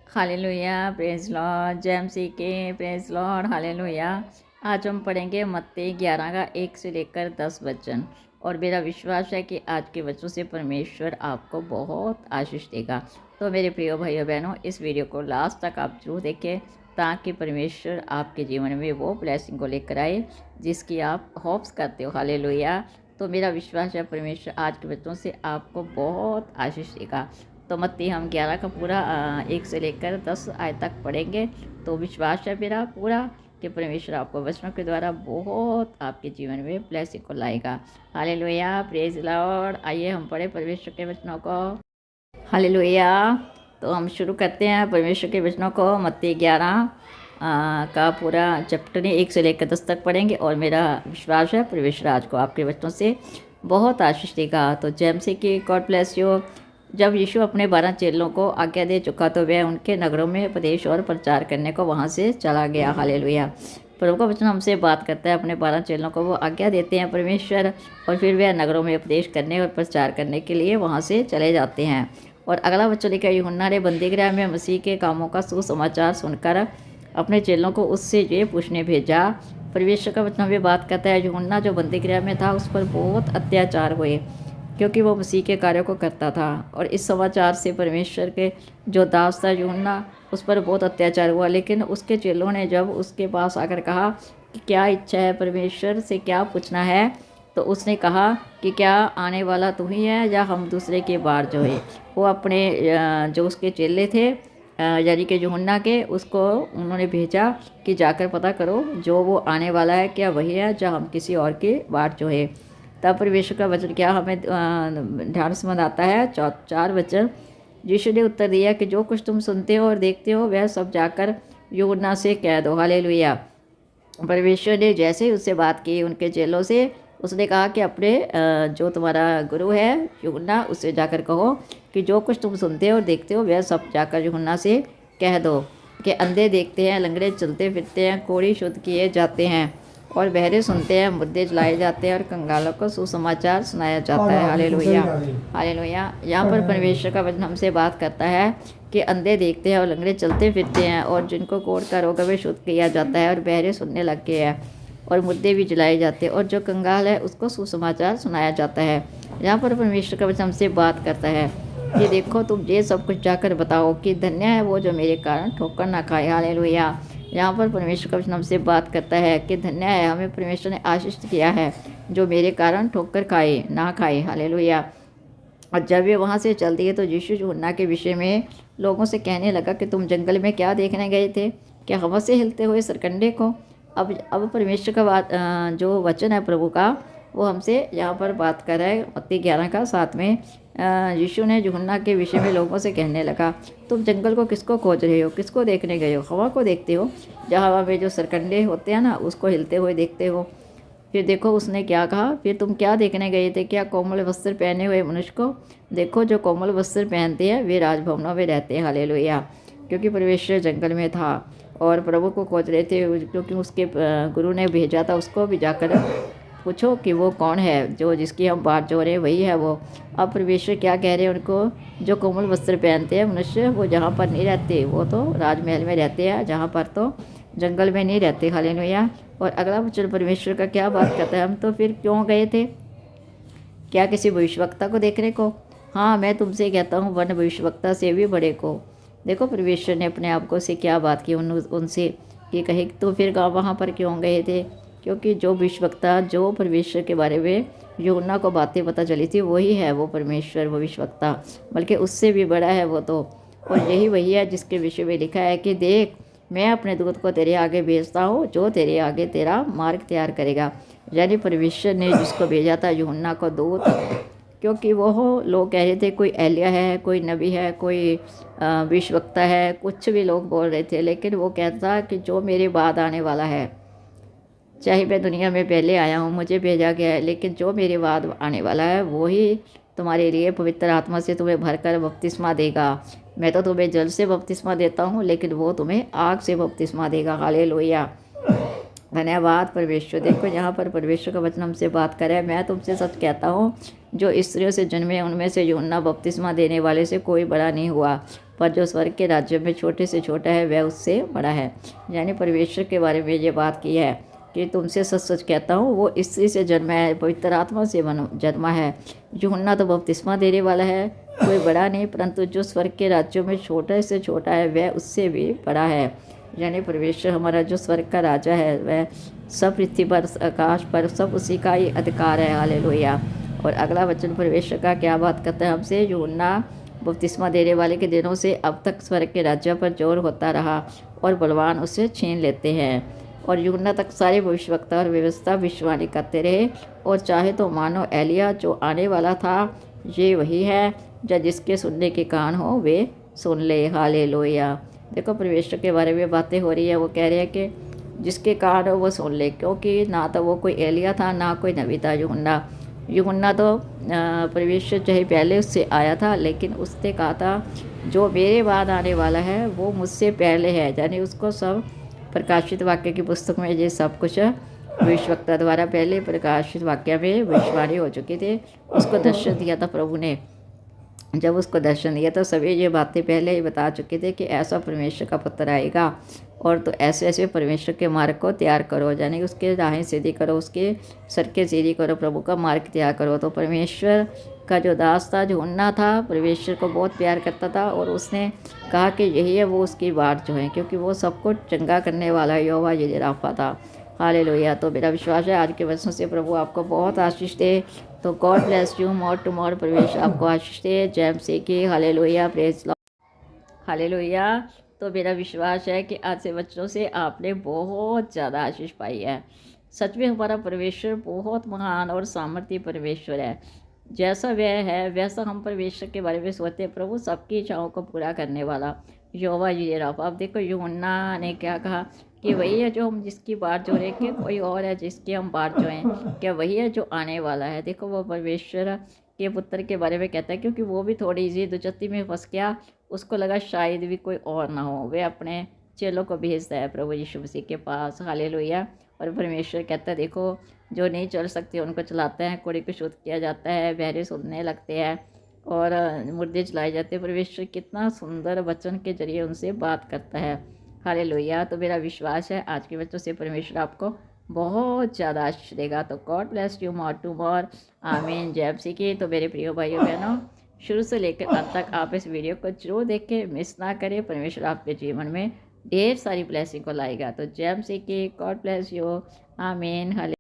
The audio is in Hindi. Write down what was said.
हालेलुया, प्रेज़ लॉर्ड, जय मसीह के, प्रेज़ लॉर्ड, हालेलुया। आज हम पढ़ेंगे मत्ती 11 का 1 से लेकर 10 वचन। और मेरा विश्वास है कि आज के वचनों से परमेश्वर आपको बहुत आशीष देगा। तो मेरे प्रिय भाइयों बहनों, इस वीडियो को लास्ट तक आप जरूर देखें, ताकि परमेश्वर आपके जीवन में वो ब्लेसिंग को लेकर आए जिसकी आप होप्स करते हो। हालेलुया। तो मेरा विश्वास है परमेश्वर आज के वचनों से आपको बहुत आशीष देगा। तो मत्ती हम 11 का पूरा 1 से लेकर 10 आयत तक पढ़ेंगे। तो विश्वास है मेरा पूरा कि परमेश्वर आपको वचनों के द्वारा बहुत आपके जीवन में ब्लेसिंग को लाएगा। Hallelujah, praise Lord. आइए हम पढ़े परमेश्वर के वचनों को। हालेलुया। तो हम शुरू करते हैं परमेश्वर के वचनों को। मत्ती 11 का पूरा चैप्टर 1 से लेकर 10 तक पढ़ेंगे। और मेरा विश्वास है परमेश्वर आज को आपके वचनों से बहुत आशीष देगा। तो जय मसीह की, गॉड ब्लेस यू। जब यीशु अपने 12 चेलों को आज्ञा दे चुका तो वह उनके नगरों में उपदेश और प्रचार करने को वहाँ से चला गया। हालेलुया। प्रभु का वचन हमसे बात करता है। अपने 12 चेलों को वो आज्ञा देते हैं परमेश्वर, और फिर वह नगरों में उपदेश करने और प्रचार करने के लिए वहाँ से चले जाते हैं। और अगला वचन लिखा, यूहन्ना ने बंदीगृह में मसीह के कामों का सुसमाचार सुनकर अपने चेलों को उससे ये पूछने भेजा। परमेश्वर का वचन हमें बात करता है, यूहन्ना जो बंदीगृह में था उस पर बहुत अत्याचार हुए, क्योंकि वो मसीह के कार्यों को करता था। और इस समाचार से परमेश्वर के जो दास था यूहन्ना, उस पर बहुत अत्याचार हुआ। लेकिन उसके चेलों ने जब उसके पास आकर कहा कि क्या इच्छा है, परमेश्वर से क्या पूछना है, तो उसने कहा कि क्या आने वाला तू ही है या हम दूसरे के बार जो है। वो अपने जो उसके चेले थे यानी कि यूहन्ना के, उसको उन्होंने भेजा कि जाकर पता करो जो वो आने वाला है क्या वही है या हम किसी और के बाट जो है। तब परमेश्वर का वचन क्या हमें ध्यान समझ आता है। 4 वचन। यीशु ने उत्तर दिया कि जो कुछ तुम सुनते हो और देखते हो वह सब जाकर यूहन्ना से कह दो। हालेलुया। परमेश्वर ने जैसे ही उससे बात की उनके चेलों से, उसने कहा कि अपने जो तुम्हारा गुरु है यूहन्ना, उससे जाकर कहो कि जो कुछ तुम सुनते हो और देखते हो वह सब जाकर यूहन्ना से कह दो कि अंधे देखते हैं, लंगड़े चलते फिरते हैं, कोढ़ी शुद्ध किए जाते हैं, और बहरे सुनते हैं, मुर्दे जलाए जाते हैं, और कंगालों को सुसमाचार सुनाया जाता है। Hallelujah, hallelujah. यहाँ पर परमेश्वर का वचन हमसे बात करता है कि अंधे देखते हैं और लंगड़े चलते फिरते हैं, और जिनको कोढ़ का रोग है वे शुद्ध किया जाता है, और बहरे सुनने लग गए हैं, और मुर्दे भी जलाए जाते हैं, और जो कंगाल है उसको सुसमाचार सुनाया जाता है। यहाँ पर परमेश्वर का वचन हमसे बात करता है कि देखो तुम ये सब कुछ जाकर बताओ कि धन्य है वो जो मेरे कारण ठोकर ना खाए। हालेलुया। यहाँ पर परमेश्वर का वचन हमसे बात करता है कि धन्य है, हमें परमेश्वर ने आशीष किया है जो मेरे कारण ठोकर खाए ना खाए। हालेलुया। और जब ये वहाँ से चल दिए तो यीशु यूहन्ना के विषय में लोगों से कहने लगा कि तुम जंगल में क्या देखने गए थे, क्या हवा से हिलते हुए सरकंडे को। अब परमेश्वर का बात जो वचन है प्रभु का, वो हमसे यहाँ पर बात कर रहा है। मत्ती 11 का 7 में यीशु ने यूहन्ना के विषय में लोगों से कहने लगा, तुम जंगल को किसको खोज रहे हो, किसको देखने गए हो? हवा को देखते हो, जहाँ हवा में जो सरकंडे होते हैं ना, उसको हिलते हुए देखते हो। फिर देखो उसने क्या कहा, फिर तुम क्या देखने गए थे, क्या कोमल वस्त्र पहने हुए मनुष्य को? देखो जो कोमल वस्त्र पहनते हैं वे राजभवनों में रहते हैं। हालेलुया। क्योंकि परमेश्वर जंगल में था और प्रभु को खोज रहे थे, क्योंकि उसके गुरु ने भेजा था उसको भी जाकर पूछो कि वो कौन है जो जिसकी हम बात जो रहे वही है वो। अब परमेश्वर क्या कह रहे हैं उनको, जो कोमल वस्त्र पहनते हैं मनुष्य, वो जहाँ पर नहीं रहते, वो तो राजमहल में रहते हैं, जहाँ पर तो जंगल में नहीं रहते। हालेलुया। और अगला वचन परमेश्वर का क्या बात करता है, हम तो फिर क्यों गए थे, क्या किसी भविष्यवक्ता को देखने को? हाँ, मैं तुमसे कहता हूँ वन भविष्यवक्ता से भी बड़े को। देखो परमेश्वर ने अपने आप को से क्या बात की उनसे कि कहे तो फिर वहाँ पर क्यों गए थे? क्योंकि जो भविष्यवक्ता जो परमेश्वर के बारे में यूहन्ना को बातें पता चली थी, वही है वो परमेश्वर भविष्यवक्ता, बल्कि उससे भी बड़ा है वो तो। और यही वही है जिसके विषय में लिखा है कि देख मैं अपने दूत को तेरे आगे भेजता हूँ जो तेरे आगे तेरा मार्ग तैयार करेगा। यानी परमेश्वर ने जिसको भेजा था यूहन्ना को दूत, क्योंकि वो लोग कह रहे थे कोई एलिया है, कोई नबी है, कोई भविष्यवक्ता है, कुछ भी लोग बोल रहे थे, लेकिन वो कहता कि जो मेरे बाद आने वाला है, चाहे मैं दुनिया में पहले आया हूँ, मुझे भेजा गया है, लेकिन जो मेरे बाद आने वाला है वो ही तुम्हारे लिए पवित्र आत्मा से तुम्हें भरकर बपतिस्मा देगा। मैं तो तुम्हें जल से बपतिस्मा देता हूँ, लेकिन वो तुम्हें आग से बपतिस्मा देगा। हालेलुया। धन्यवाद परमेश्वर। देखो यहाँ पर परमेश्वर का वचन हमसे बात करे, मैं तुमसे सच कहता हूँ जो स्त्रियों से जन्मे उनमें से यूहन्ना बपतिस्मा देने वाले से कोई बड़ा नहीं हुआ, पर जो स्वर्ग के राज्य में छोटे से छोटा है वह उससे बड़ा है। यानी परमेश्वर के बारे में ये बात की है कि तुमसे सच सच कहता हूँ, वो स्त्री से जन्मा है, पवित्र आत्मा से जन्मा है। यूहन्ना तो बपतिस्मा देने वाला है, कोई बड़ा नहीं, परंतु जो स्वर्ग के राज्यों में छोटा से छोटा है वह उससे भी बड़ा है। यानी परमेश्वर हमारा जो स्वर्ग का राजा है वह सब पृथ्वी पर आकाश पर सब उसी का ही अधिकार है। हालेलुया। और अगला वचन परमेश्वर का क्या बात करता है हमसे, यूहन्ना बपतिस्मा देने वाले के दिनों से अब तक स्वर्ग के राज्य पर जोर होता रहा और बलवान उसे छीन लेते हैं। और यूहन्ना तक सारे भविष्यवक्ता और व्यवस्था भविष्यवाणी करते रहे, और चाहे तो मानो एलिया जो आने वाला था ये वही है, या जिसके सुनने के कान हो वे सुन ले। हालेलुया। देखो परमेश्वर के बारे में बातें हो रही है, वो कह रहे हैं कि जिसके कान हो वो सुन ले, क्योंकि ना तो वो कोई एलिया था ना कोई नबी था। यूहन्ना तो परमेश्वर चाहे पहले उससे आया था, लेकिन उसने कहा था जो मेरे बाद आने वाला है वो मुझसे पहले है। यानी उसको सब प्रकाशित वाक्य की पुस्तक में ये सब कुछ भविष्यवक्ता द्वारा पहले प्रकाशित वाक्य में भविष्यवाणी हो चुके थे। उसको दर्शन दिया था प्रभु ने। जब उसको दर्शन दिया तो सभी ये बातें पहले ही बता चुके थे कि ऐसा परमेश्वर का पुत्र आएगा, और तो ऐसे ऐसे परमेश्वर के मार्ग को तैयार करो, यानी उसके राहें सीधी करो, उसके सड़कें सीधी करो, प्रभु का मार्ग तैयार करो। तो परमेश्वर का जो दास था, जो यूहन्ना था, परमेश्वर को बहुत प्यार करता था, और उसने कहा कि यही है वो उसकी बात जो है, क्योंकि वो सबको चंगा करने वाला यहोवा यिर्मयाह था। हालेलुया। तो मेरा विश्वास है आज के वचनों से प्रभु आपको बहुत आशीष दे। तो God bless you more to more. परमेश्वर आपको आशीष दे। जय मसीह की। हालेलुया। Praise Lord. हालेलुया। तो मेरा विश्वास है कि आज से वचनों से आपने बहुत ज़्यादा आशीष पाई है। सच में हमारा परमेश्वर बहुत महान और सामर्थ्य परमेश्वर है। जैसा वह है वैसा हम परमेश्वर के बारे में सोचते हैं। प्रभु सबकी इच्छाओं को पूरा करने वाला यहोवा यिर्मयाह। अब देखो यूहन्ना ने क्या कहा कि वही है जो हम जिसकी बात जो रहे, कि कोई और है जिसकी हम बात जो हैं, क्या वही है जो आने वाला है। देखो वो परमेश्वर के पुत्र के बारे में कहता है, क्योंकि वो भी थोड़ी सी दुचत्ती में फंस गया। उसको लगा शायद भी कोई और ना हो, वे अपने चेलों को भेजता है प्रभु यीशु मसीह के पास। हालेलुया। और परमेश्वर कहता है देखो जो नहीं चल सकते उनको चलाते हैं, कोड़ी को शुद्ध किया जाता है, बहरे सुनने लगते हैं, और मुर्दे चलाए जाते हैं। परमेश्वर कितना सुंदर वचन के जरिए उनसे बात करता है। हालेलुया। तो मेरा विश्वास है आज के बच्चों से परमेश्वर आपको बहुत ज़्यादा आशीष देगा। तो God bless you more to more. आमीन। जय मसीह की। तो मेरे प्रिय भाइयों बहनों, शुरू से लेकर अंत तक आप इस वीडियो को जरूर देख के मिस ना करें। परमेश्वर आपके जीवन में ढेर सारी ब्लेसिंग को लाएगा। तो जय मसीह की। God bless you. आमीन।